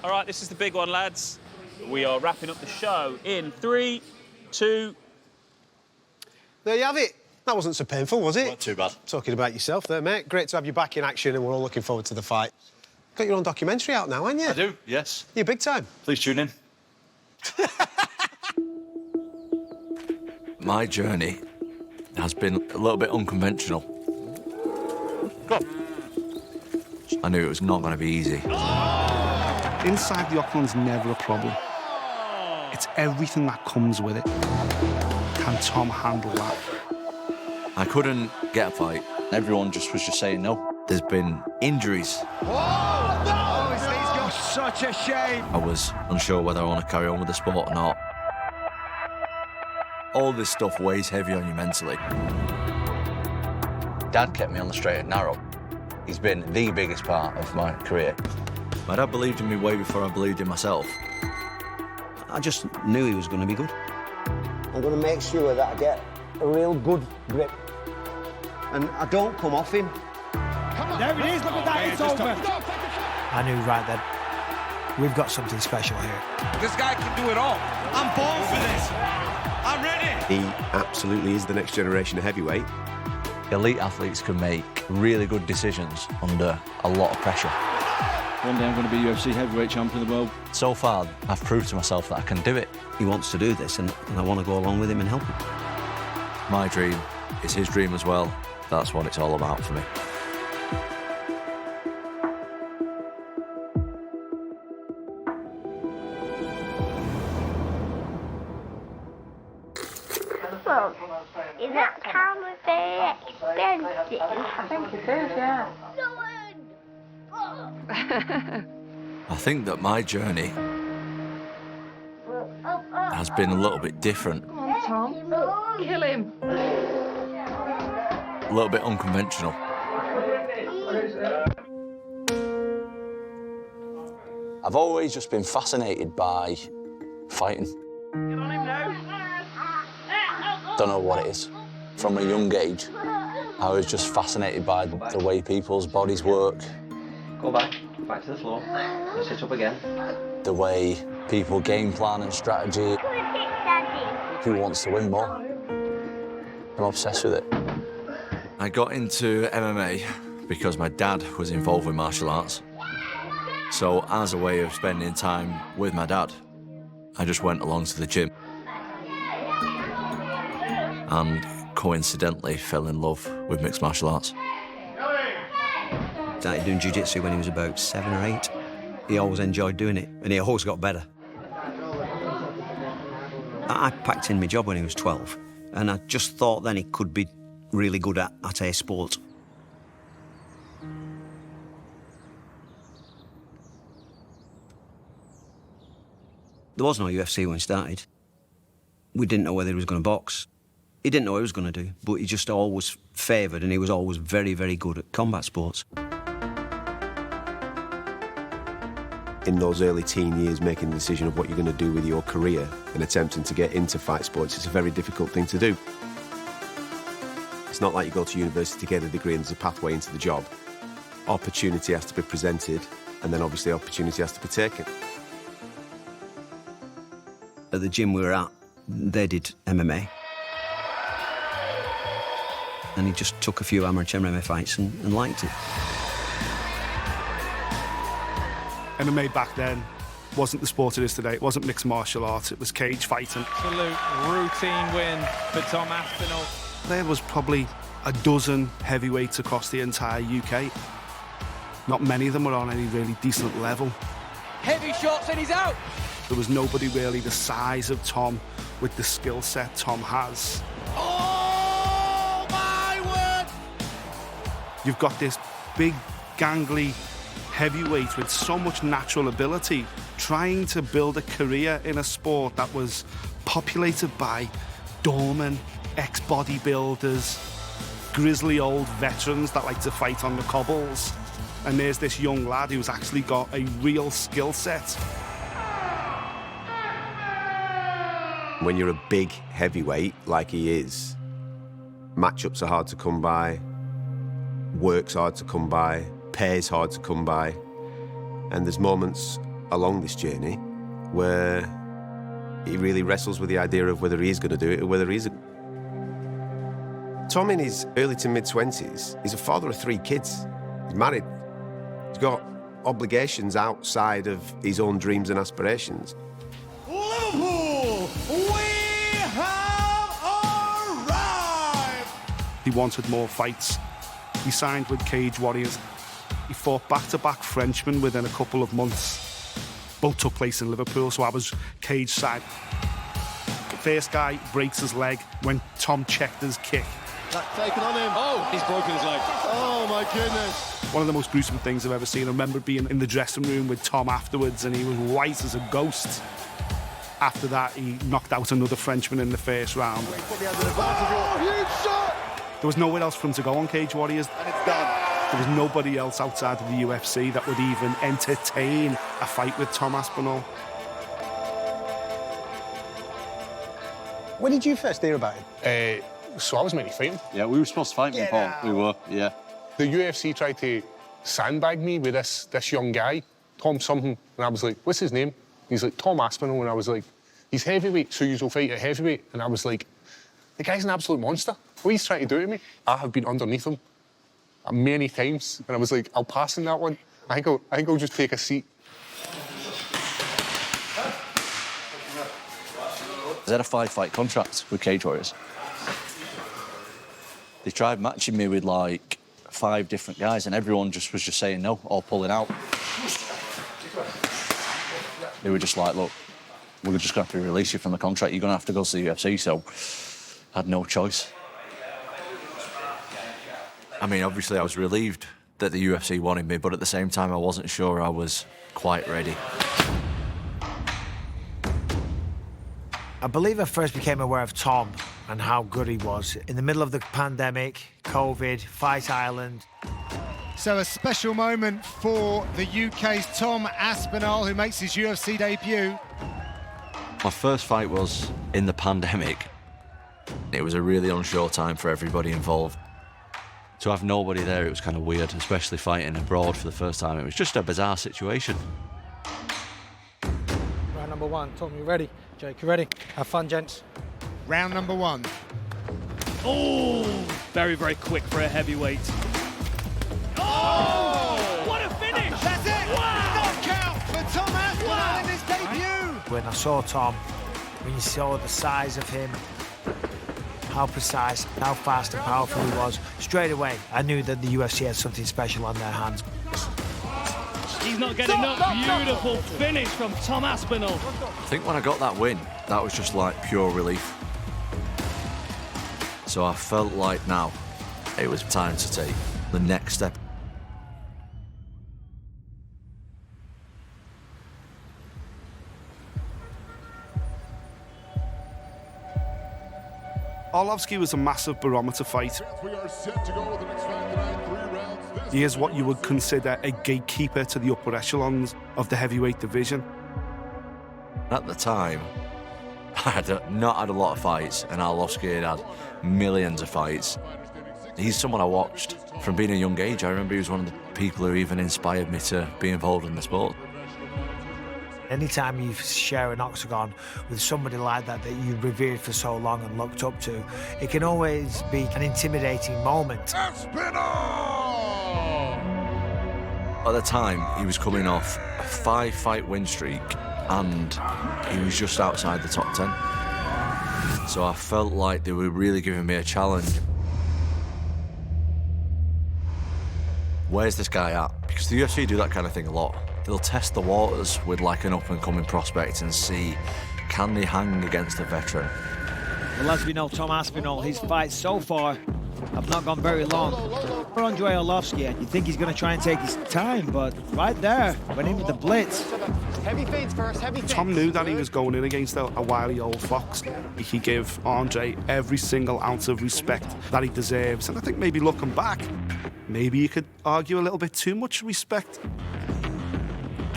All right, this is the big one, lads. We are wrapping up the show in 3, 2... There you have it. That wasn't so painful, was it? Not too bad. Talking about yourself there, mate. Great to have you back in action, and we're all looking forward to the fight. Got your own documentary out now, haven't you? I do, yes. You're big time. Please tune in. My journey has been a little bit unconventional. Go on. I knew it was not going to be easy. Inside the octagon's never a problem. It's everything that comes with it. Can Tom handle that? I couldn't get a fight. Everyone was just saying no. There's been injuries. Oh, no! Oh, such a shame. I was unsure whether I want to carry on with the sport or not. All this stuff weighs heavy on you mentally. Dad kept me on the straight and narrow. He's been the biggest part of my career. My dad believed in me way before I believed in myself. I just knew he was going to be good. I'm going to make sure that I get a real good grip. And I don't come off him. Come on. There it is, look at that, it's over. I knew right then, we've got something special here. This guy can do it all. I'm born for this. I'm ready. He absolutely is the next generation of heavyweight. Elite athletes can make really good decisions under a lot of pressure. One day I'm going to be UFC heavyweight champion of the world. So far, I've proved to myself that I can do it. He wants to do this, and I want to go along with him and help him. My dream is his dream as well. That's what it's all about for me. Well, is that camera very expensive? I think it is, yeah. I think that my journey has been a little bit different. Come on, Tom. Kill him. A little bit unconventional. I've always just been fascinated by fighting. Get on him now. Don't know what it is. From a young age, I was just fascinated by the way people's bodies work. Go back to the floor, and sit up again. The way people game plan and strategy. Who wants to win more? I'm obsessed with it. I got into MMA because my dad was involved with martial arts. So as a way of spending time with my dad, I just went along to the gym. And coincidentally fell in love with mixed martial arts. Started doing jiu-jitsu when he was about 7 or 8. He always enjoyed doing it, and he always got better. I packed in my job when he was 12, and I just thought then he could be really good at a sport. There was no UFC when he started. We didn't know whether he was going to box. He didn't know what he was going to do, but he just always favoured, and he was always very, very good at combat sports. In those early teen years, making the decision of what you're going to do with your career and attempting to get into fight sports, it's a very difficult thing to do. It's not like you go to university to get a degree and there's a pathway into the job. Opportunity has to be presented, and then obviously opportunity has to be taken. At the gym we were at, they did MMA. And he just took a few amateur MMA fights and liked it. MMA back then wasn't the sport it is today. It wasn't mixed martial arts, it was cage fighting. Absolute routine win for Tom Aspinall. There was probably a dozen heavyweights across the entire UK. Not many of them were on any really decent level. Heavy shots and he's out. There was nobody really the size of Tom with the skill set Tom has. Oh, my word! You've got this big, gangly heavyweight with so much natural ability trying to build a career in a sport that was populated by doormen, ex-bodybuilders, grizzly old veterans that like to fight on the cobbles. And there's this young lad who's actually got a real skill set. When you're a big heavyweight, like he is, matchups are hard to come by, work's hard to come by, pay's hard to come by, and there's moments along this journey where he really wrestles with the idea of whether he's going to do it or whether he isn't. Tom, in his early to mid-20s, he's a father of 3 kids. He's married. He's got obligations outside of his own dreams and aspirations. Liverpool, we have arrived! He wanted more fights. He signed with Cage Warriors. He fought back-to-back Frenchmen within a couple of months. Both took place in Liverpool, so I was cage side. The first guy breaks his leg when Tom checked his kick. That taken on him. Oh, he's broken his leg. Oh, my goodness. One of the most gruesome things I've ever seen. I remember being in the dressing room with Tom afterwards, and he was white as a ghost. After that, he knocked out another Frenchman in the first round. Oh, huge shot! There was nowhere else for him to go on Cage Warriors. And it's done. There was nobody else outside of the UFC that would even entertain a fight with Tom Aspinall. When did you first hear about it? So I was meant to fight him. Yeah, we were supposed to fight him, Paul. We were, yeah. The UFC tried to sandbag me with this young guy, Tom something, and I was like, what's his name? He's like, Tom Aspinall, and I was like, he's heavyweight, so you'll fight at heavyweight. And I was like, the guy's an absolute monster. What he's trying to do to me? I have been underneath him many times, and I was like, I'll pass in that one. I think I'll just take a seat. I had a 5-fight contract with Cage Warriors. They tried matching me with like 5 different guys, and everyone was just saying no or pulling out. They were just like, look, we're just going to have to release you from the contract. You're going to have to go to the UFC, so I had no choice. I mean, obviously I was relieved that the UFC wanted me, but at the same time I wasn't sure I was quite ready. I believe I first became aware of Tom and how good he was in the middle of the pandemic, COVID, Fight Island. So a special moment for the UK's Tom Aspinall, who makes his UFC debut. My first fight was in the pandemic. It was a really unsure time for everybody involved. To have nobody there, it was kind of weird, especially fighting abroad for the first time. It was just a bizarre situation. Round number 1. Tom, you ready? Jake, you ready? Have fun, gents. Round number 1. Oh, very, very quick for a heavyweight. Oh, what a finish! That's it! Wow! Knockout for Tom Aspinall in his debut! When I saw Tom, when you saw the size of him, how precise, how fast and powerful he was, straight away I knew that the UFC had something special on their hands. He's not getting up. Beautiful finish from Tom Aspinall. I think when I got that win, that was just like pure relief. So I felt like now it was time to take the next step. Arlovski was a massive barometer fight. He is what you would consider a gatekeeper to the upper echelons of the heavyweight division. At the time, I had not had a lot of fights, and Arlovski had had millions of fights. He's someone I watched from being a young age. I remember he was one of the people who even inspired me to be involved in the sport. Anytime you share an octagon with somebody like that that you revered for so long and looked up to, it can always be an intimidating moment. At the time, he was coming off a 5-fight win streak, and he was just outside the top 10. So I felt like they were really giving me a challenge. Where's this guy at? Because the UFC do that kind of thing a lot. They'll test the waters with like an up-and-coming prospect and see, can they hang against a veteran? Well, as we know, Tom Aspinall, his fights so far have not gone very long. For Andrei Arlovski, you think he's going to try and take his time, but right there, went in with the blitz. Heavy feints first, heavy feints. Tom knew that he was going in against a wily old fox. He gave Andre every single ounce of respect that he deserves, and I think maybe looking back, maybe you could argue a little bit too much respect.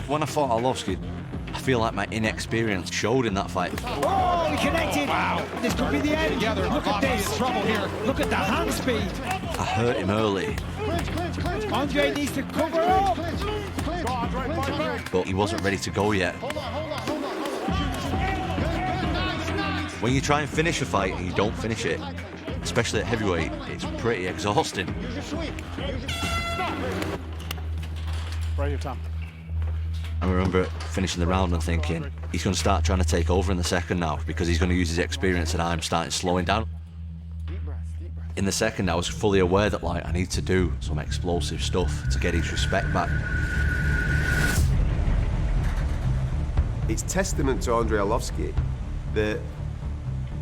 When I fought Arlovski, I feel like my inexperience showed in that fight. Oh, he connected! Wow. This could be the end. Together. Look at this. Trouble here. Look at the hand speed. I hurt him early. Andre needs to cover up. but he wasn't ready to go yet. When you try and finish a fight and you don't finish it, especially at heavyweight, it's pretty exhausting. Right here, Tom. I remember finishing the round and thinking, he's going to start trying to take over in the second now because he's going to use his experience and I'm starting slowing down. In the second, I was fully aware that like I need to do some explosive stuff to get his respect back. It's testament to Andre Arlovski that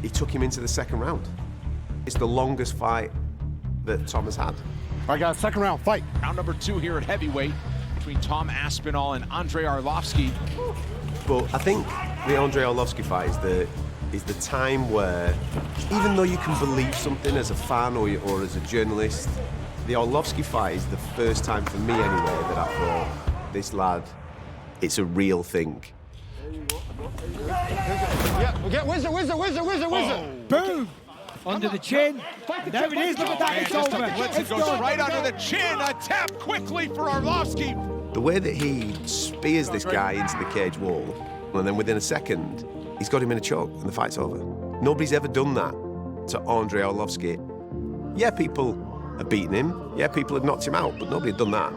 he took him into the second round. It's the longest fight that Tom has had. All right, guys, second round, fight. Round number 2 here at heavyweight between Tom Aspinall and Andre Arlovski. But I think the Andre Arlovski fight is the time where, even though you can believe something as a fan or as a journalist, the Arlovski fight is the first time for me anyway that I thought, this lad, it's a real thing. Yeah, we'll get Wizard. Boom! Under the chin. There it is, look at that, it's over. It goes right under the chin. A tap quickly for Arlovski. The way that he spears this guy into the cage wall, and then within a second, he's got him in a choke and the fight's over. Nobody's ever done that to Andre Arlovski. Yeah, people have beaten him. Yeah, people have knocked him out, but nobody had done that.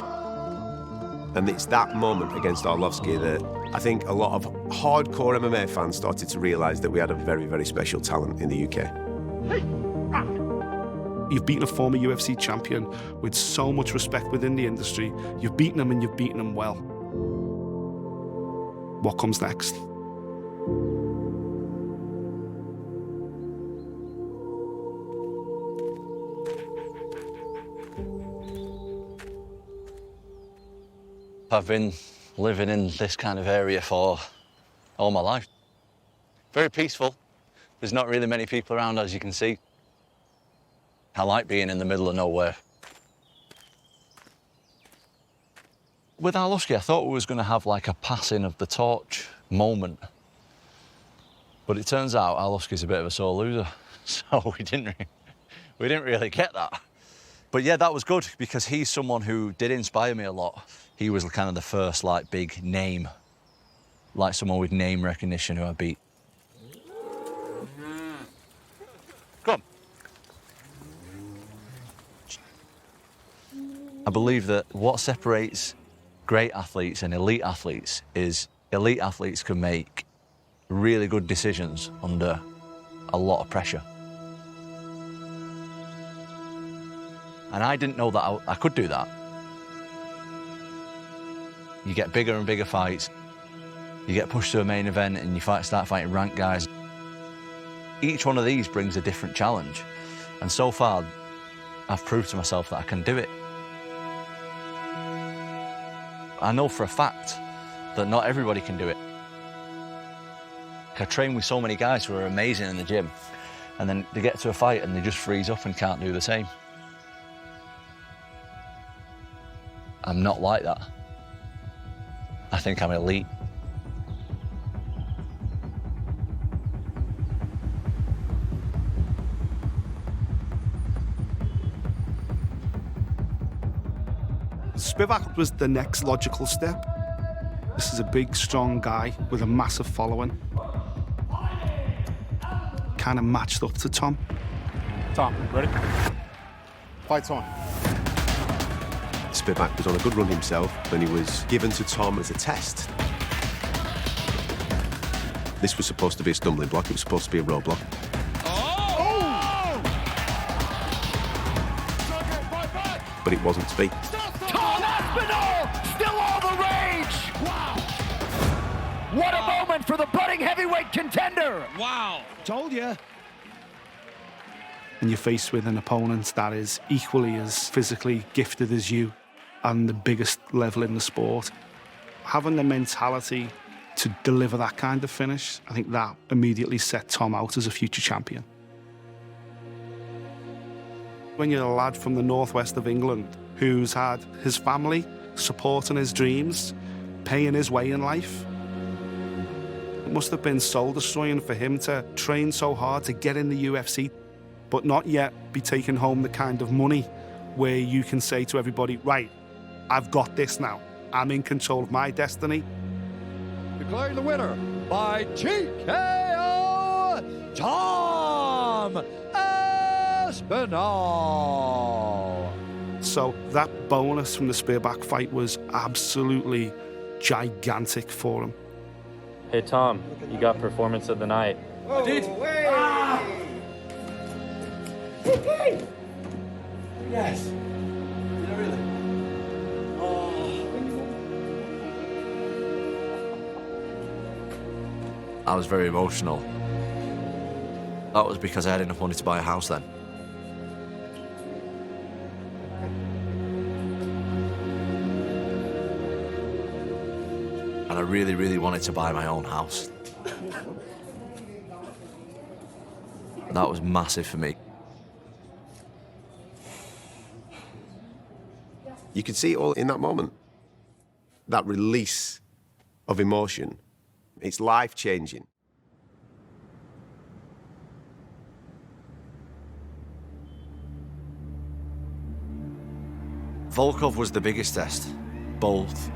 And it's that moment against Arlovski that I think a lot of hardcore MMA fans started to realise that we had a very, very special talent in the UK. You've beaten a former UFC champion with so much respect within the industry. You've beaten him and you've beaten him well. What comes next? I've been living in this kind of area for all my life. Very peaceful. There's not really many people around, as you can see. I like being in the middle of nowhere. With Arlovski, I thought we was going to have like a passing of the torch moment. But it turns out Arlovski's a bit of a sore loser. So we didn't really get that. But yeah, that was good because he's someone who did inspire me a lot. He was kind of the first like big name, like someone with name recognition who I beat. Come on. I believe that what separates great athletes and elite athletes is elite athletes can make really good decisions under a lot of pressure. And I didn't know that I could do that. You get bigger and bigger fights. You get pushed to a main event and you start fighting ranked guys. Each one of these brings a different challenge. And so far, I've proved to myself that I can do it. I know for a fact that not everybody can do it. I train with so many guys who are amazing in the gym, and then they get to a fight and they just freeze up and can't do the same. I'm not like that. I think I'm elite. Spivak was the next logical step. This is a big, strong guy with a massive following. Kind of matched up to Tom. Tom, ready? Fight's on. Spivak was on a good run himself when he was given to Tom as a test. This was supposed to be a stumbling block. It was supposed to be a roadblock. But it wasn't to be. Tom Aspinall, still all the rage! Wow! What a moment for the budding heavyweight contender! Wow! Told you. And you're faced with an opponent that is equally as physically gifted as you and the biggest level in the sport. Having the mentality to deliver that kind of finish, I think that immediately set Tom out as a future champion. When you're a lad from the northwest of England who's had his family supporting his dreams, paying his way in life, it must have been soul-destroying for him to train so hard to get in the UFC, but not yet be taking home the kind of money where you can say to everybody, right, I've got this now. I'm in control of my destiny. Declaring the winner by TKO, Tom Aspinall. So that bonus from the Spivak fight was absolutely gigantic for him. Hey Tom, you got performance of the night. I did. Yes. Did I really? I was very emotional. That was because I had enough money to buy a house then. And I really, really wanted to buy my own house. That was massive for me. You could see it all in that moment. That release of emotion. It's life-changing. Volkov was the biggest test, both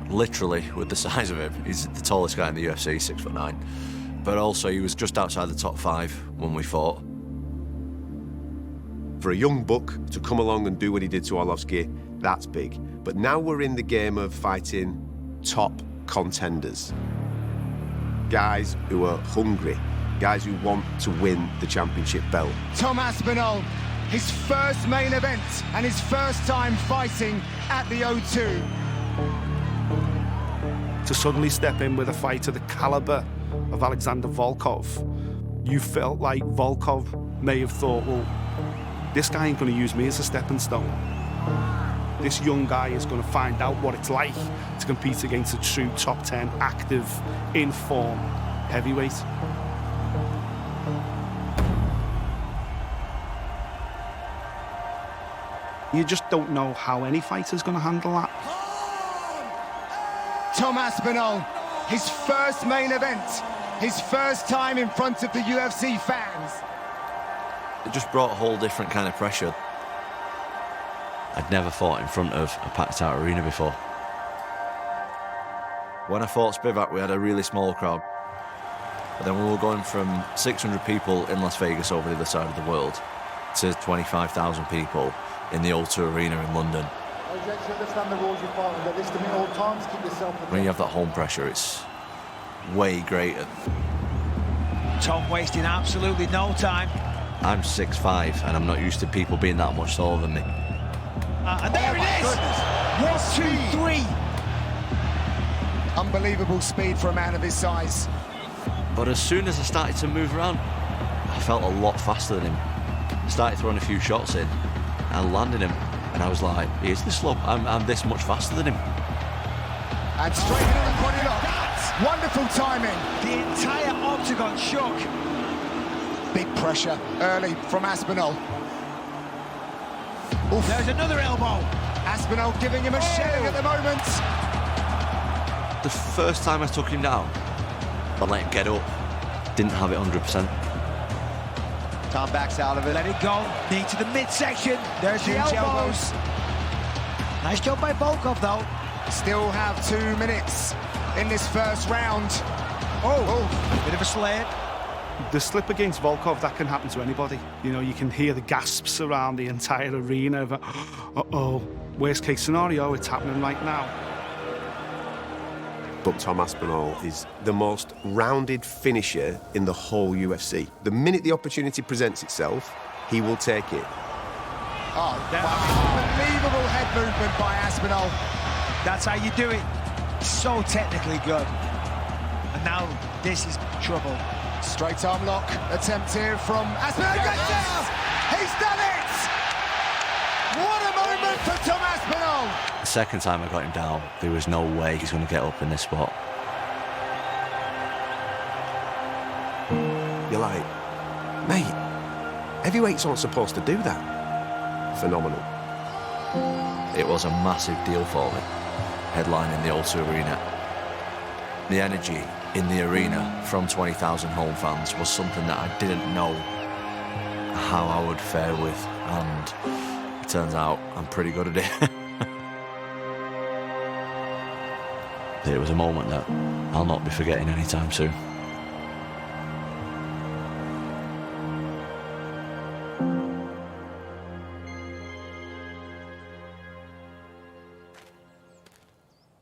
literally with the size of him. He's the tallest guy in the UFC, 6'9", but also he was just outside the top 5 when we fought. For a young buck to come along and do what he did to Arlovski, that's big. But now we're in the game of fighting top contenders. Guys who are hungry, guys who want to win the championship belt. Tom Aspinall, his first main event and his first time fighting at the O2. To suddenly step in with a fight of the caliber of Alexander Volkov, you felt like Volkov may have thought, well, this guy ain't going to use me as a stepping stone. This young guy is going to find out what it's like to compete against a true top 10, active, in form heavyweight. You just don't know how any fighter's going to handle that. Tom Aspinall, his first main event, his first time in front of the UFC fans. It just brought a whole different kind of pressure. I'd never fought in front of a packed-out arena before. When I fought Spivak, we had a really small crowd. But then we were going from 600 people in Las Vegas over the other side of the world to 25,000 people in the O2 Arena in London. When you have that home pressure, it's way greater. Tom wasting absolutely no time. I'm 6'5", and I'm not used to people being that much taller than me. And there it is! 1, 2, 3. Unbelievable speed for a man of his size. But as soon as I started to move around, I felt a lot faster than him. I started throwing a few shots in and landing him, and I was like, here's the slope. I'm this much faster than him. And straight into the body lock. Wonderful timing. The entire octagon shook. Big pressure early from Aspinall. Oof. There's another elbow. Aspinall giving him a shelling at the moment. The first time I took him down, I let him get up. Didn't have it 100%. Tom backs out of it. Let it go. Knee to the midsection. There's the elbows. Nice job by Volkov, though. Still have 2 minutes in this first round. Oh, bit of a sled. The slip against Volkov, that can happen to anybody. You know, you can hear the gasps around the entire arena of, uh-oh, worst case scenario, it's happening right now. But Tom Aspinall is the most rounded finisher in the whole UFC. The minute the opportunity presents itself, he will take it. Oh, wow. Unbelievable head movement by Aspinall. That's how you do it. So technically good. And now this is trouble. Straight arm lock attempt here from Aspinall. Yes! He's done it! What a moment for Tom Aspinall! The second time I got him down, there was no way he's going to get up in this spot. You're like, mate, heavyweights aren't supposed to do that. Phenomenal. It was a massive deal for me, headlining the O2 Arena. The energy in the arena from 20,000 home fans was something that I didn't know how I would fare with, and it turns out I'm pretty good at it. It was a moment that I'll not be forgetting anytime soon.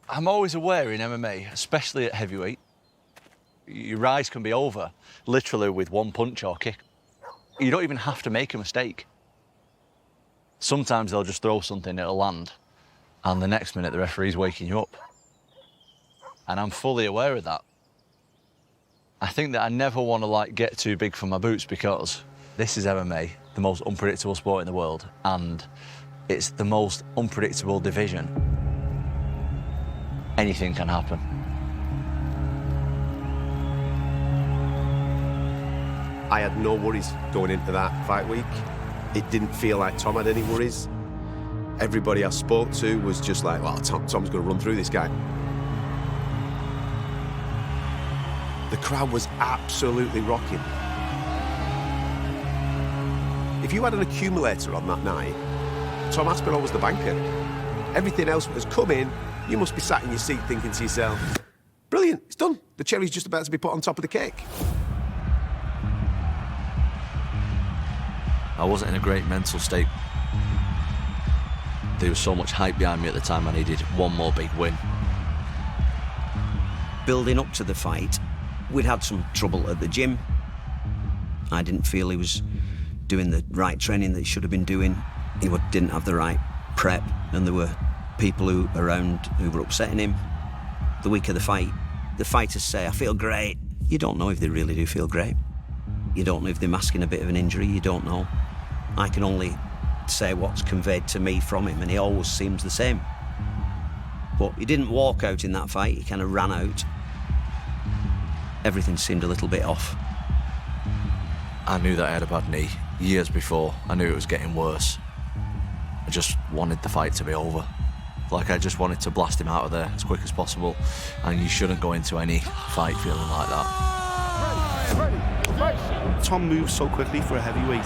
I'm always aware in MMA, especially at heavyweight, your rise can be over literally with one punch or kick. You don't even have to make a mistake. Sometimes they'll just throw something that'll land, and the next minute the referee's waking you up. And I'm fully aware of that. I think that I never want to get too big for my boots, because this is MMA, the most unpredictable sport in the world, and it's the most unpredictable division. Anything can happen. I had no worries going into that fight week. It didn't feel like Tom had any worries. Everybody I spoke to was just like, well, Tom's going to run through this guy. The crowd was absolutely rocking. If you had an accumulator on that night, Tom Aspinall was the banker. Everything else was come in, you must be sat in your seat thinking to yourself, brilliant, it's done. The cherry's just about to be put on top of the cake. I wasn't in a great mental state. There was so much hype behind me at the time. I needed one more big win. Building up to the fight, we'd had some trouble at the gym. I didn't feel he was doing the right training that he should have been doing. He didn't have the right prep, and there were people around who were upsetting him. The week of the fight, the fighters say, I feel great. You don't know if they really do feel great. You don't know if they're masking a bit of an injury. You don't know. I can only say what's conveyed to me from him, and he always seems the same. But he didn't walk out in that fight. He kind of ran out. Everything seemed a little bit off. I knew that I had a bad knee years before. I knew it was getting worse. I just wanted the fight to be over. I just wanted to blast him out of there as quick as possible, and you shouldn't go into any fight feeling like that. Tom moves so quickly for a heavyweight.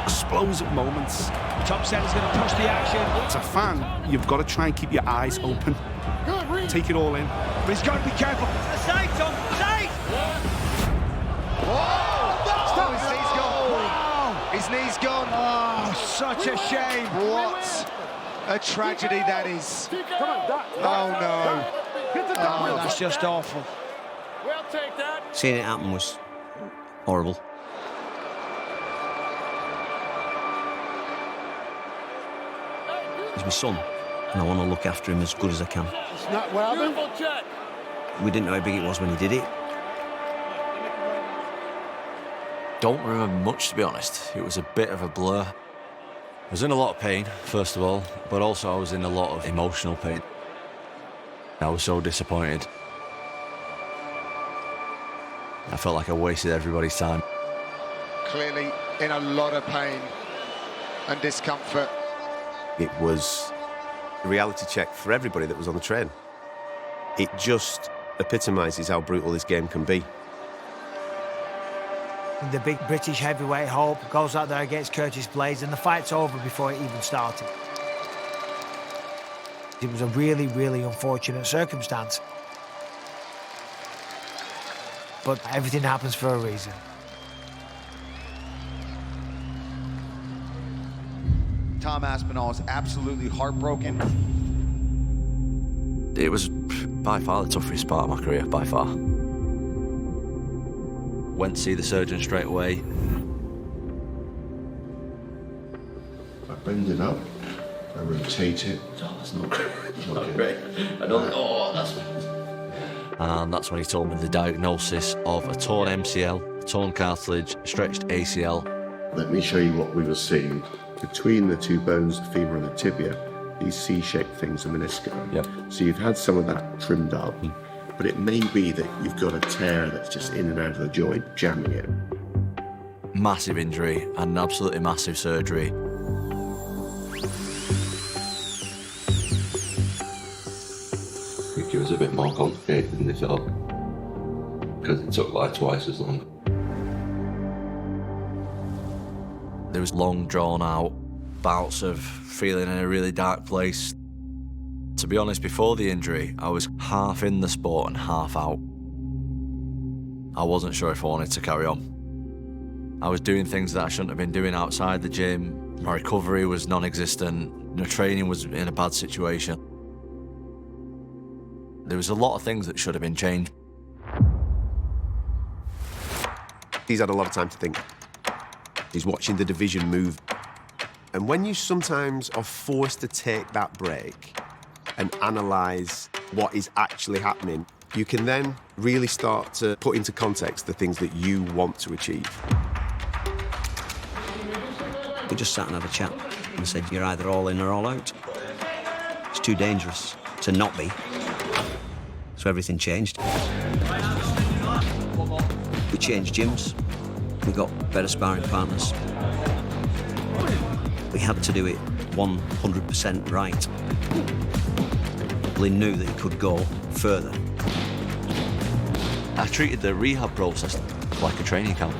Explosive moments. Tom said he's going to push the action. As a fan, you've got to try and keep your eyes open. Take it all in. But he's got to be careful. Side, Tom, side! Oh, his knee's gone. Oh, such a shame. What a tragedy that is. Oh, no. Oh, that's just awful. Seeing it happen was horrible. He's my son, and I want to look after him as good as I can. It's not well done. We didn't know how big it was when he did it. Don't remember much, to be honest. It was a bit of a blur. I was in a lot of pain, first of all, but also I was in a lot of emotional pain. I was so disappointed. I felt like I wasted everybody's time. Clearly in a lot of pain and discomfort. It was a reality check for everybody that was on the train. It just epitomises how brutal this game can be. The big British heavyweight hope goes out there against Curtis Blaydes, and the fight's over before it even started. It was a really, really unfortunate circumstance. But everything happens for a reason. Tom Aspinall is absolutely heartbroken. It was by far the toughest part of my career, by far. Went to see the surgeon straight away. I bend it up, I rotate it. Oh, that's not great. Not great. I don't. Oh, that's. And that's when he told me the diagnosis of a torn MCL, a torn cartilage, stretched ACL. Let me show you what we were seeing. Between the two bones, the femur and the tibia, these C-shaped things are menisci. Yep. So you've had some of that trimmed up, but it may be that you've got a tear that's just in and out of the joint, jamming it. Massive injury and absolutely massive surgery. I think it was a bit more complicated than they thought, because it took like twice as long. There was long, drawn-out bouts of feeling in a really dark place, to To be honest, before the injury, I was half in the sport and half out. I wasn't sure if I wanted to carry on. I was doing things that I shouldn't have been doing outside the gym. My recovery was non-existent. My training was in a bad situation. There was a lot of things that should have been changed. He's had a lot of time to think. He's watching the division move. And when you sometimes are forced to take that break and analyse what is actually happening, you can then really start to put into context the things that you want to achieve. We just sat and had a chat and said, you're either all in or all out. It's too dangerous to not be. So everything changed. We changed gyms. We got better sparring partners. We had to do it 100% right. He knew that he could go further. I treated the rehab process like a training camp.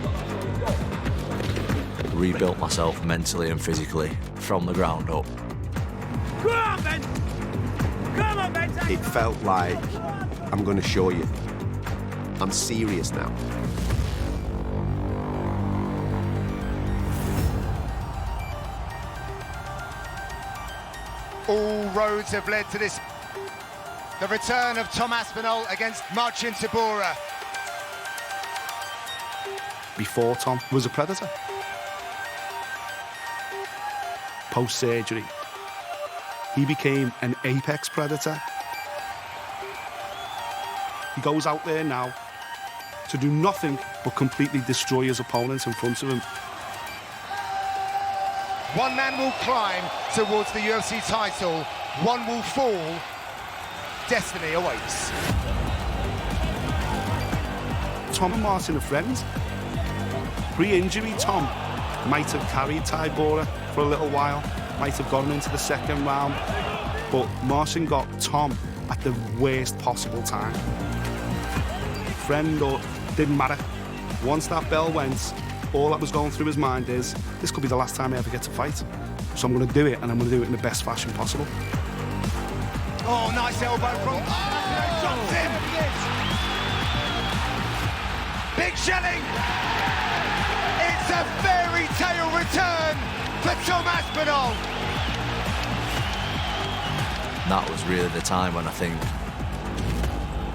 Rebuilt myself mentally and physically from the ground up. Come on, Ben! Come on, Ben! It felt like, I'm going to show you. I'm serious now. All roads have led to this. The return of Tom Aspinall against Marcin Tybura. Before Tom was a predator. Post-surgery, he became an apex predator. He goes out there now to do nothing but completely destroy his opponents in front of him. One man will climb towards the UFC title, one will fall. Destiny awaits. Tom and Marcin are friends. Pre-injury, Tom might have carried Tybura for a little while, might have got him into the second round, but Marcin got Tom at the worst possible time. Friend or didn't matter. Once that bell went, all that was going through his mind is, this could be the last time I ever get to fight. So I'm going to do it, and I'm going to do it in the best fashion possible. Oh, nice elbow from... Oh, drops him! Big shelling! It's a fairy tale return for Tom Aspinall! That was really the time when I think,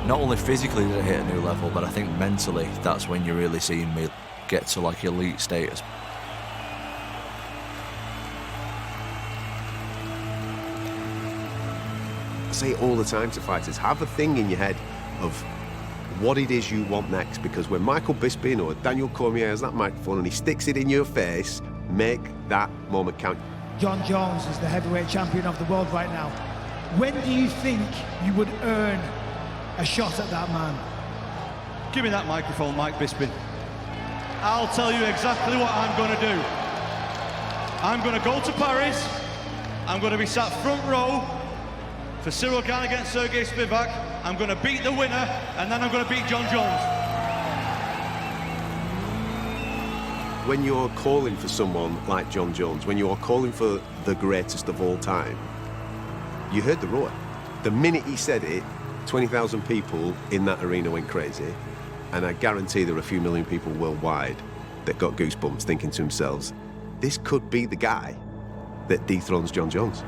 not only physically did I hit a new level, but I think mentally, that's when you're really seeing me get to like elite status. I say it all the time to fighters, have a thing in your head of what it is you want next, because when Michael Bisping or Daniel Cormier has that microphone and he sticks it in your face, make that moment count. John Jones is the heavyweight champion of the world right now. When do you think you would earn a shot at that man? Give me that microphone, Mike Bisping. I'll tell you exactly what I'm going to do. I'm going to go to Paris. I'm going to be sat front row for Cyril Gane against Sergey Spivak. I'm going to beat the winner, and then I'm going to beat John Jones. When you're calling for someone like John Jones, when you're calling for the greatest of all time, you heard the roar. The minute he said it, 20,000 people in that arena went crazy, and I guarantee there are a few million people worldwide that got goosebumps thinking to themselves, this could be the guy that dethrones John Jones.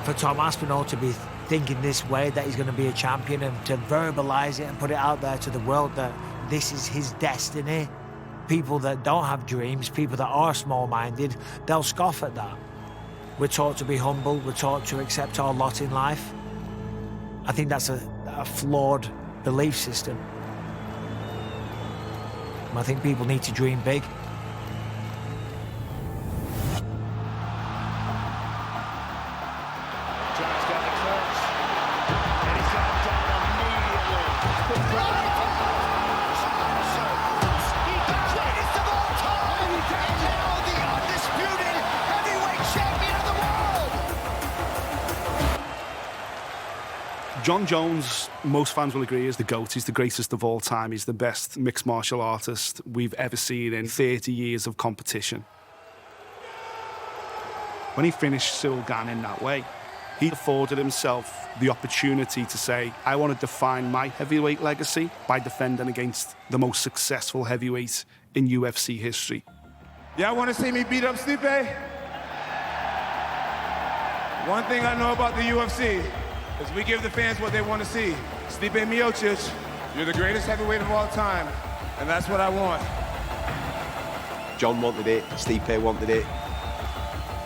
For Tom Aspinall to be thinking this way, that he's going to be a champion, and to verbalise it and put it out there to the world that this is his destiny. People that don't have dreams, people that are small-minded, they'll scoff at that. We're taught to be humble, we're taught to accept our lot in life. I think that's a flawed belief system. I think people need to dream big. John Jones, most fans will agree, is the GOAT. He's the greatest of all time. He's the best mixed martial artist we've ever seen in 30 years of competition. When he finished Cyril Gane in that way, He afforded himself the opportunity to say, I want to define my heavyweight legacy by defending against the most successful heavyweight in UFC history. Y'all want to see me beat up Stipe? One thing I know about the UFC is we give the fans what they want to see. Stipe Miocic, you're the greatest heavyweight of all time, and that's what I want. John wanted it, Stipe wanted it.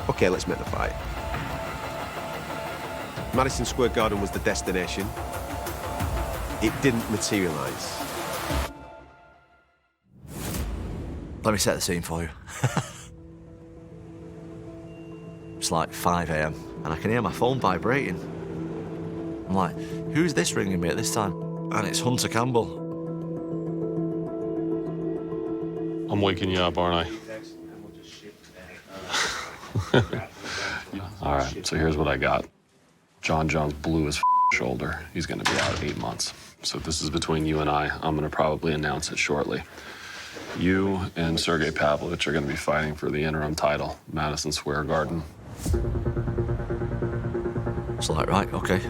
Okay, let's make the fight. Madison Square Garden was the destination. It didn't materialise. Let me set the scene for you. It's like 5 a.m. and I can hear my phone vibrating. I'm like, who's this ringing me at this time? And it's Hunter Campbell. I'm waking you up, aren't I? All right, so here's what I got. John Jones blew his shoulder. He's gonna be out 8 months. So this is between you and I. I'm gonna probably announce it shortly. You and Sergey Pavlovich are gonna be fighting for the interim title, Madison Square Garden. It's like, right, okay.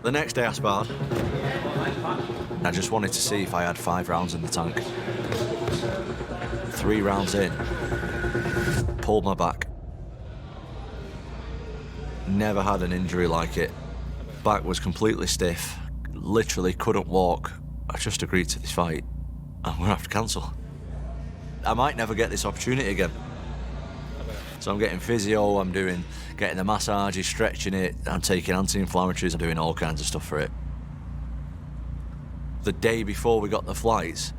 The next day I sparred. I just wanted to see if I had 5 rounds in the tank. 3 rounds in, pulled my back. Never had an injury like it. Back was completely stiff, literally couldn't walk. I just agreed to this fight. I'm gonna have to cancel. I might never get this opportunity again. So I'm getting physio, I'm getting the massages, stretching it, I'm taking anti-inflammatories, I'm doing all kinds of stuff for it. The day before we got the flights,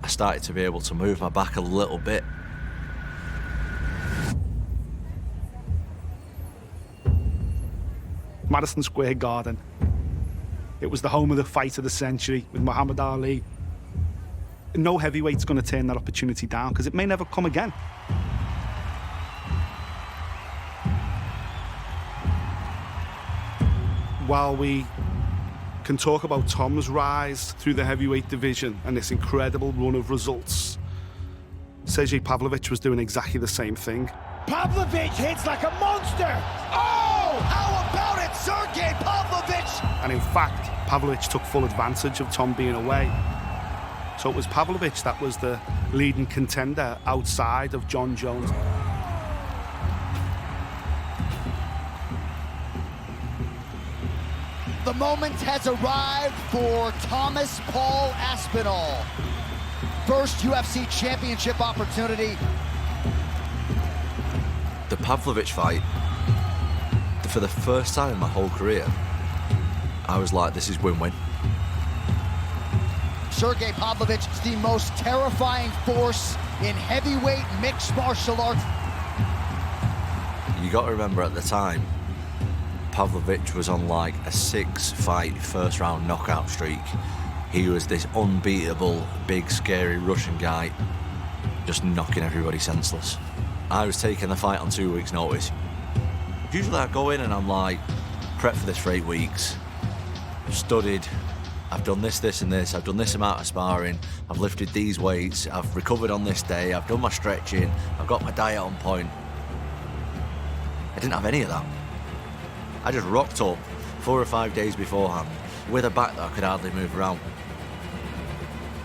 I started to be able to move my back a little bit. Madison Square Garden. It was the home of the fight of the century with Muhammad Ali. No heavyweight's going to turn that opportunity down because it may never come again. While we can talk about Tom's rise through the heavyweight division and this incredible run of results, Sergey Pavlovich was doing exactly the same thing. Pavlovich hits like a monster. Oh, how about it, Sergey Pavlovich? And in fact, Pavlovich took full advantage of Tom being away. So it was Pavlovich that was the leading contender outside of John Jones. The moment has arrived for Thomas Paul Aspinall. First UFC championship opportunity. The Pavlovich fight, for the first time in my whole career, I was like, this is win-win. Sergey Pavlovich is the most terrifying force in heavyweight mixed martial arts. You got to remember at the time, Pavlovich was on like a 6-fight first-round knockout streak. He was this unbeatable, big, scary Russian guy, just knocking everybody senseless. I was taking the fight on 2 weeks' notice. Usually I go in and I'm like, prep for this for 8 weeks. I've studied, I've done this, this and this, I've done this amount of sparring, I've lifted these weights, I've recovered on this day, I've done my stretching, I've got my diet on point. I didn't have any of that. I just rocked up 4 or 5 days beforehand with a back that I could hardly move around.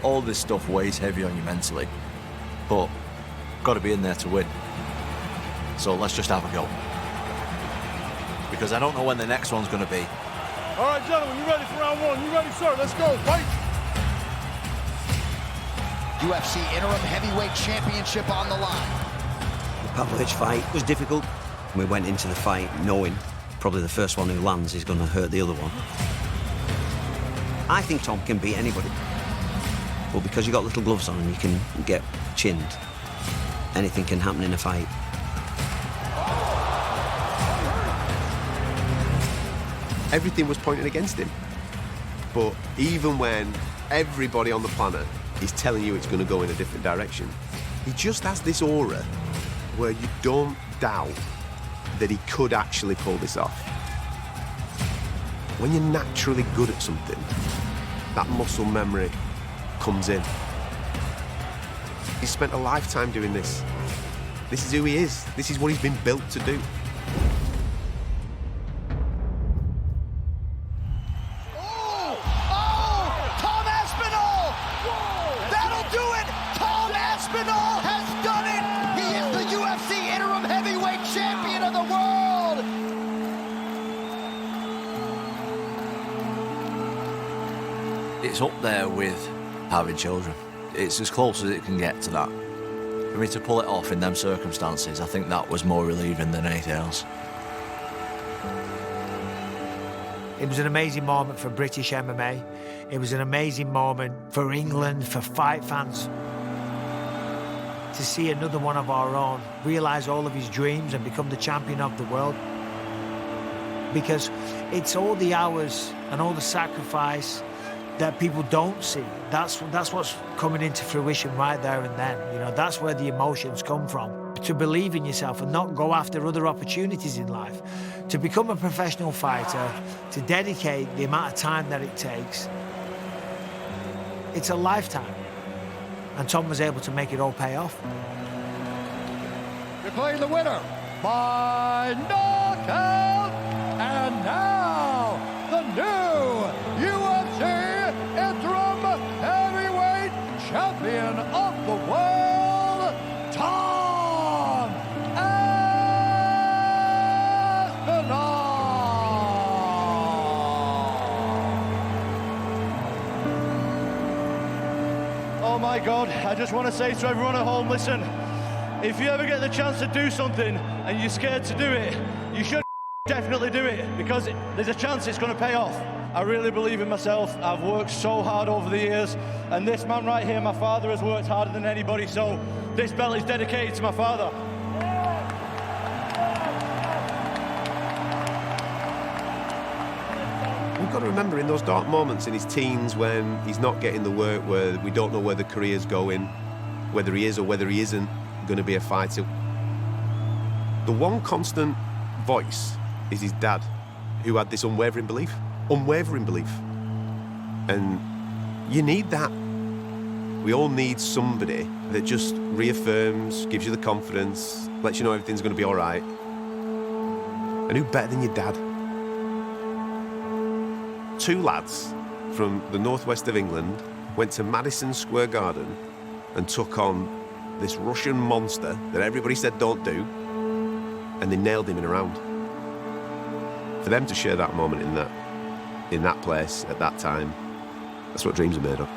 All this stuff weighs heavy on you mentally, but got to be in there to win. So let's just have a go. Because I don't know when the next one's going to be. All right, gentlemen, you ready for round 1? You ready, sir? Let's go. Fight! UFC Interim Heavyweight Championship on the line. The Pavlovich fight was difficult. We went into the fight knowing probably the first one who lands is going to hurt the other one. I think Tom can beat anybody. But because you've got little gloves on and you can get chinned, anything can happen in a fight. Everything was pointing against him. But even when everybody on the planet is telling you it's going to go in a different direction, he just has this aura where you don't doubt that he could actually pull this off. When you're naturally good at something, that muscle memory comes in. He's spent a lifetime doing this. This is who he is. This is what he's been built to do. It's up there with having children. It's as close as it can get to that. For me to pull it off in them circumstances, I think that was more relieving than anything else. It was an amazing moment for British MMA. It was an amazing moment for England, for fight fans. To see another one of our own realise all of his dreams and become the champion of the world. Because it's all the hours and all the sacrifice that people don't see. That's what's coming into fruition right there and then. You know, that's where the emotions come from. To believe in yourself and not go after other opportunities in life. To become a professional fighter, to dedicate the amount of time that it takes. It's a lifetime. And Tom was able to make it all pay off. Declaring the winner by knockout, and now the new UFC Interim Heavyweight Champion of the World, Tom Aspinall. Oh my God, I just want to say to everyone at home, listen, if you ever get the chance to do something and you're scared to do it, you should definitely do it, because there's a chance it's going to pay off. I really believe in myself. I've worked so hard over the years, and this man right here, my father, has worked harder than anybody, so this belt is dedicated to my father. We've got to remember in those dark moments in his teens when he's not getting the work, where we don't know where the career's going, whether he is or whether he isn't going to be a fighter. The one constant voice is his dad, who had this unwavering belief. And you need that. We all need somebody that just reaffirms, gives you the confidence, lets you know everything's going to be all right. And who better than your dad? Two lads from the northwest of England went to Madison Square Garden and took on this Russian monster that everybody said don't do, and they nailed him in a round. For them to share that moment in that place at that time, that's what dreams are made of.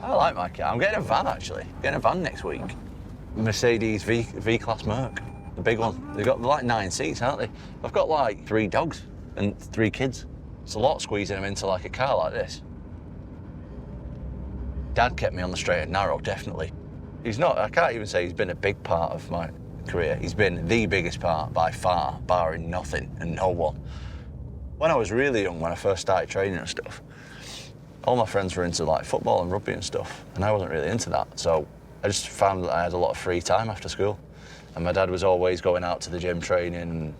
I like my car. I'm getting a van, actually. Getting a van next week. Mercedes V-Class Merc, the big one. They're like 9 seats, aren't they? I've got like 3 dogs and 3 kids. It's a lot squeezing them into like a car like this. Dad kept me on the straight and narrow, definitely. He's not, I can't even say he's been a big part of my career. He's been the biggest part by far, barring nothing and no one. When I was really young, when I first started training and stuff, all my friends were into like football and rugby and stuff, and I wasn't really into that. So I just found that I had a lot of free time after school. And my dad was always going out to the gym training and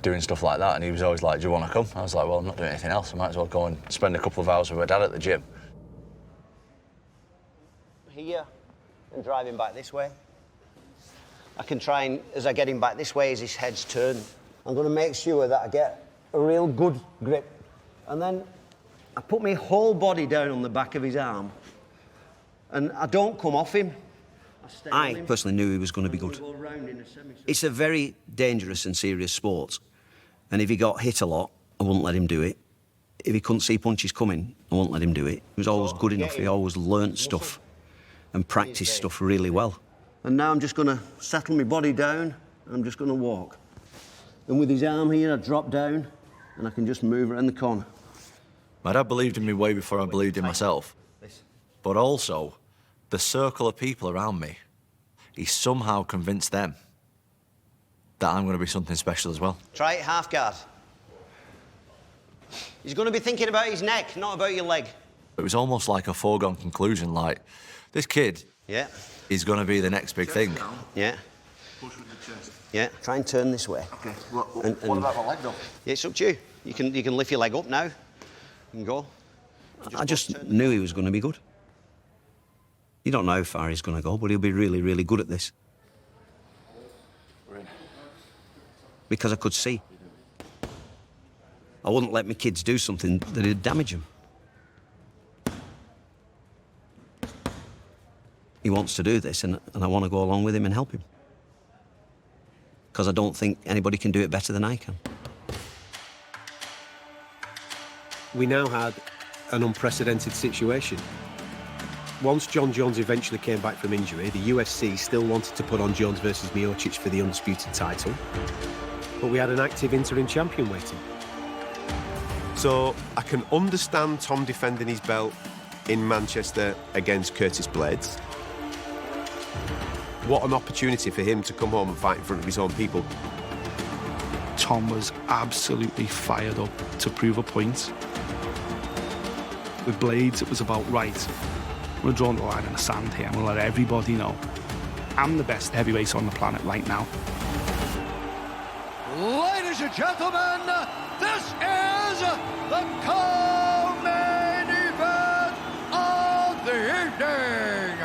doing stuff like that. And he was always like, do you want to come? I was like, well, I'm not doing anything else. I might as well go and spend a couple of hours with my dad at the gym. Here and drive him back this way. I can try and, as I get him back this way, as his head's turned, I'm going to make sure that I get a real good grip. And then I put my whole body down on the back of his arm, and I don't come off him. I personally knew he was going to be good. It's a very dangerous and serious sport, and if he got hit a lot, I wouldn't let him do it. If he couldn't see punches coming, I wouldn't let him do it. He was always good enough. He always learnt stuff and practiced stuff really well. And now I'm just going to settle my body down, and I'm just going to walk. And with his arm here, I drop down, and I can just move around the corner. My dad believed in me way before I believed in myself. But also, the circle of people around me, he somehow convinced them that I'm going to be something special as well. Try it half guard. He's going to be thinking about his neck, not about your leg. It was almost like a foregone conclusion, like, this kid is going to be the next big thing. Yeah. Push with the chest. Yeah, try and turn this way. Okay. What about my leg, though? Yeah, it's up to you. You can lift your leg up now. You can go. I just knew he was going to be good. You don't know how far he's going to go, but he'll be really, really good at this. Because I could see. I wouldn't let my kids do something that'd damage them. He wants to do this, and I want to go along with him and help him. Because I don't think anybody can do it better than I can. We now had an unprecedented situation. Once John Jones eventually came back from injury, the UFC still wanted to put on Jones versus Miocic for the Undisputed title, but we had an active interim champion waiting. So I can understand Tom defending his belt in Manchester against Curtis Blaydes. What an opportunity for him to come home and fight in front of his own people. Tom was absolutely fired up to prove a point. With Blaydes, it was about, right, we're drawing the line in the sand here, and we'll let everybody know I'm the best heavyweight on the planet right now. Ladies and gentlemen, this is the co-main event of the evening.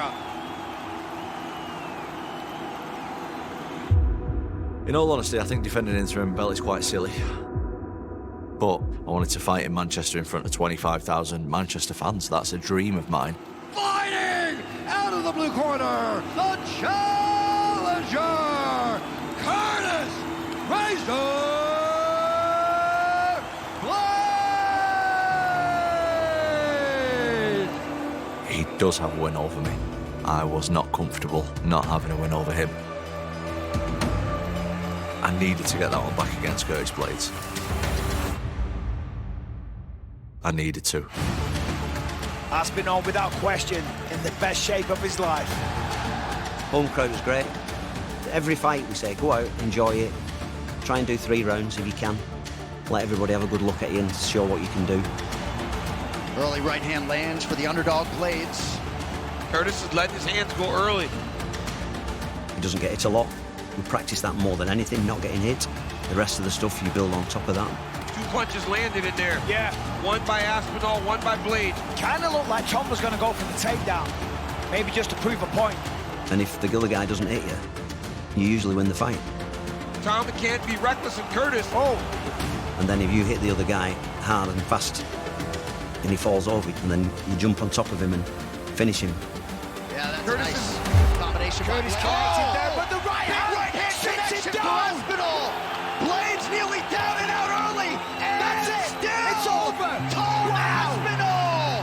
In all honesty, I think defending an interim belt is quite silly. But I wanted to fight in Manchester in front of 25,000 Manchester fans. That's a dream of mine. Fighting out of the blue corner, the challenger, Curtis Razor Blaydes. He does have a win over me. I was not comfortable not having a win over him. I needed to get that one back against Curtis Blaydes. I needed to. Aspinall, without question, in the best shape of his life. Home crowd was great. Every fight we say, go out, enjoy it. Try and do 3 rounds if you can. Let everybody have a good look at you and show what you can do. Early right hand lands for the underdog Blaydes. Curtis is letting his hands go early. He doesn't get hit a lot. We practice that more than anything, not getting hit. The rest of the stuff you build on top of that. 2 punches landed in there. Yeah. One by Aspinall, one by Blaydes. Kind of looked like Tom was going to go for the takedown. Maybe just to prove a point. And if the other guy doesn't hit you, you usually win the fight. Tom can't be reckless in Curtis. Oh. And then if you hit the other guy hard and fast, and he falls over, and then you jump on top of him and finish him. Yeah, that's Curtis nice combination. Curtis connected there, but the right hand sits it down. Aspinall. Blaydes nearly down and out early. And that's it. It's over. Tom Aspinall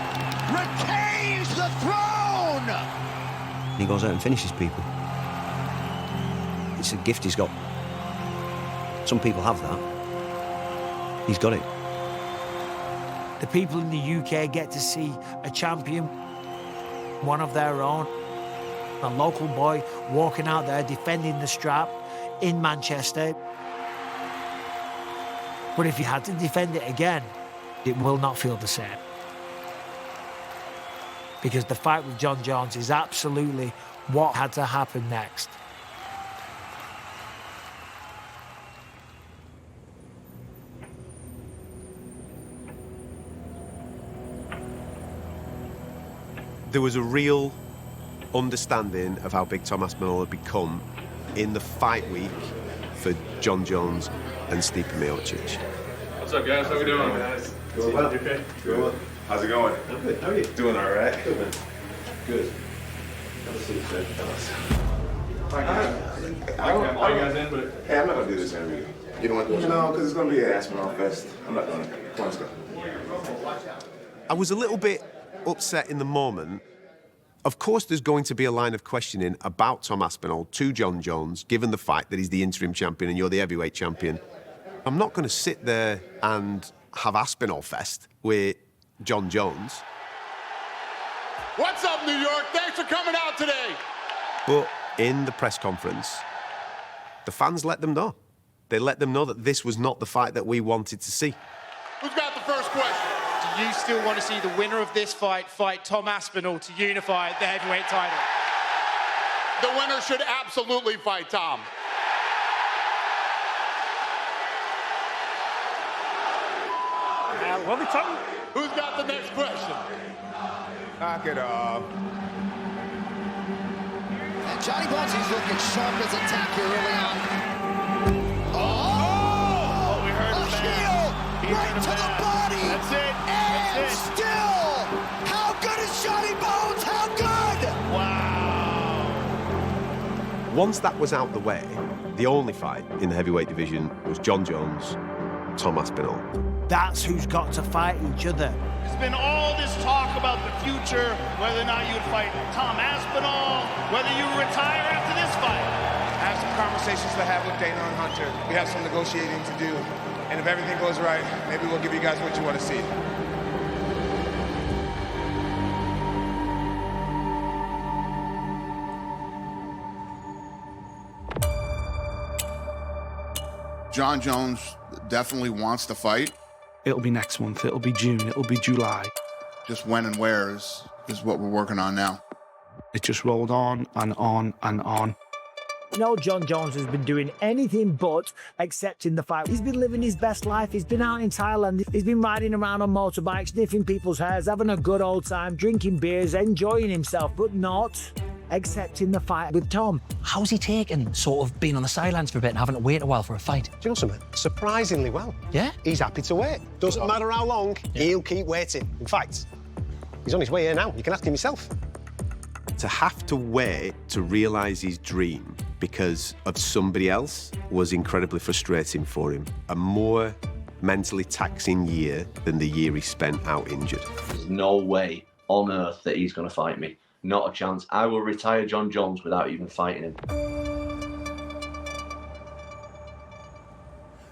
retains the throne. And he goes out and finishes people. It's a gift he's got. Some people have that. He's got it. The people in the UK get to see a champion, one of their own, a local boy walking out there defending the strap in Manchester. But if you had to defend it again, it will not feel the same. Because the fight with John Jones is absolutely what had to happen next. There was a real understanding of how big Tom Aspinall had become in the fight week for John Jones and Stipe Miocic. What's up, guys? How we doing? Doing well. You okay? Good. How's it going? I'm good. How are you? Doing all right. Good, man. Good. Have a seat, sir. I'll you guys in, but... Hey, I'm not going to do this interview. You don't want to do it? No, because it's going to be an Aspinall Fest. I'm not going to. Come on, let's go. I was a little bit upset in the moment. Of course, there's going to be a line of questioning about Tom Aspinall to John Jones, given the fact that he's the interim champion and you're the heavyweight champion. I'm not going to sit there and have Aspinall Fest with John Jones. What's up, New York? Thanks for coming out today. But in the press conference, the fans let them know. They let them know that this was not the fight that we wanted to see. Who's got the first question? Do you still want to see the winner of this fight Tom Aspinall to unify the heavyweight title? The winner should absolutely fight Tom. What are we talking? Who's got the next question? Knock it off. And Johnny Bones is looking sharp as attack here early on. Oh, we heard a heel. Right to the body. That's it. And That's it. still, how good is Johnny Bones? How good? Wow. Once that was out the way, the only fight in the heavyweight division was John Jones, Tom Aspinall. That's who's got to fight each other. There's been all this talk about the future, whether or not you would fight Tom Aspinall, whether you retire after this fight. I have some conversations to have with Dana and Hunter. We have some negotiating to do. And if everything goes right, maybe we'll give you guys what you want to see. John Jones definitely wants to fight. It'll be next month, it'll be June, it'll be July. Just when and where is what we're working on now. It just rolled on and on and on. No, John Jones has been doing anything but accepting the fight. He's been living his best life. He's been out in Thailand. He's been riding around on motorbikes, sniffing people's hairs, having a good old time, drinking beers, enjoying himself, but not accepting the fight with Tom. How's he taken sort of being on the sidelines for a bit and having to wait a while for a fight? Do you know something? Surprisingly well. Yeah? He's happy to wait. Doesn't matter how long, he'll keep waiting. In fact, he's on his way here now. You can ask him yourself. To have to wait to realise his dream because of somebody else was incredibly frustrating for him. A more mentally taxing year than the year he spent out injured. There's no way on earth that he's going to fight me. Not a chance. I will retire John Jones without even fighting him.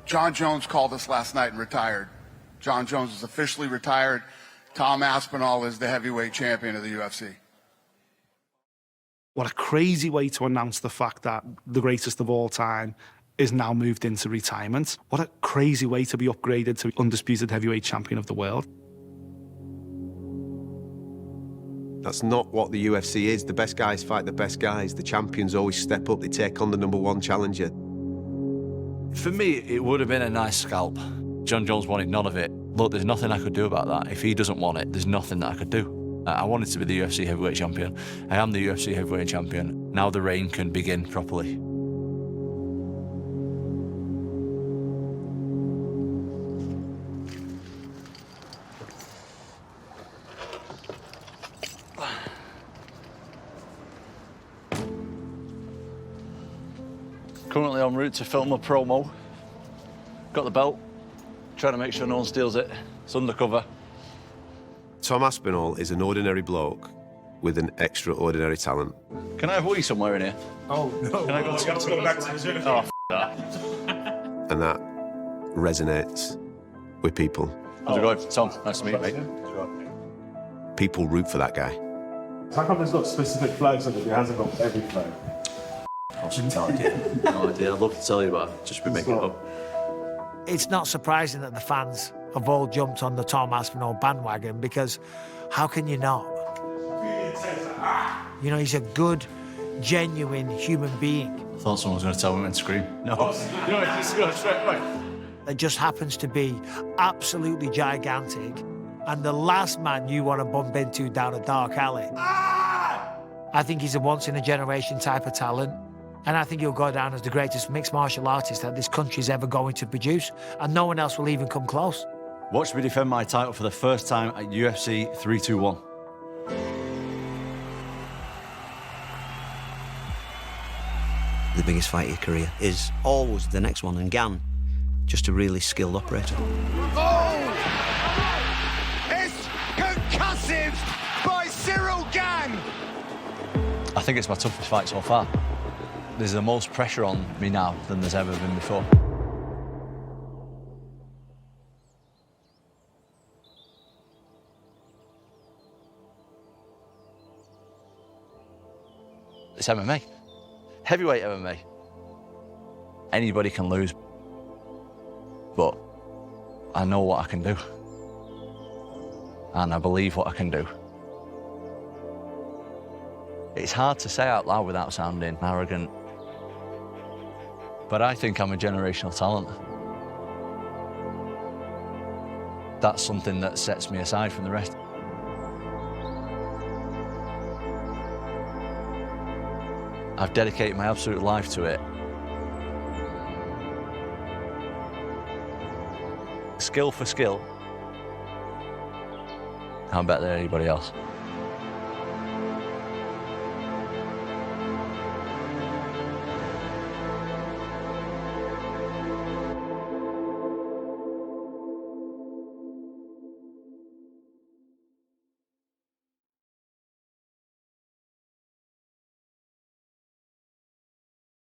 John Jones called us last night and retired. John Jones is officially retired. Tom Aspinall is the heavyweight champion of the UFC. What a crazy way to announce the fact that the greatest of all time is now moved into retirement. What a crazy way to be upgraded to undisputed heavyweight champion of the world. That's not what the UFC is. The best guys fight the best guys. The champions always step up. They take on the #1 challenger. For me, it would have been a nice scalp. John Jones wanted none of it. Look, there's nothing I could do about that. If he doesn't want it, there's nothing that I could do. I wanted to be the UFC heavyweight champion. I am the UFC heavyweight champion. Now the reign can begin properly. Currently en route to film a promo. Got the belt. Trying to make sure no one steals it. It's undercover. Tom Aspinall is an ordinary bloke with an extraordinary talent. Can I have wee somewhere in here? Oh, no. Can I go to go back to the gym? Oh, that. And that resonates with people. How's it going? Tom, nice to meet you, mate. People root for that guy. How come there's got specific flags on it? It hasn't got every flag. I shouldn't tell you. No idea. I'd love to tell you, but I've just been making it up. It's not surprising that the fans have all jumped on the Tom Aspinall bandwagon, because how can you not? You know, he's a good, genuine human being. I thought someone was going to tell me when to scream. No. You know, it's just going straight away. That just happens to be absolutely gigantic, and the last man you want to bump into down a dark alley. I think he's a once-in-a-generation type of talent, and I think he'll go down as the greatest mixed martial artist that this country's ever going to produce, and no one else will even come close. Watch me defend my title for the first time at UFC 321. The biggest fight of your career is always the next one, and Gan, just a really skilled operator. Oh! It's concussive by Cyril Gane. I think it's my toughest fight so far. There's the most pressure on me now than there's ever been before. It's MMA. Heavyweight MMA. Anybody can lose, but I know what I can do. And I believe what I can do. It's hard to say out loud without sounding arrogant, but I think I'm a generational talent. That's something that sets me aside from the rest. I've dedicated my absolute life to it. It's skill for skill, I'm better than anybody else.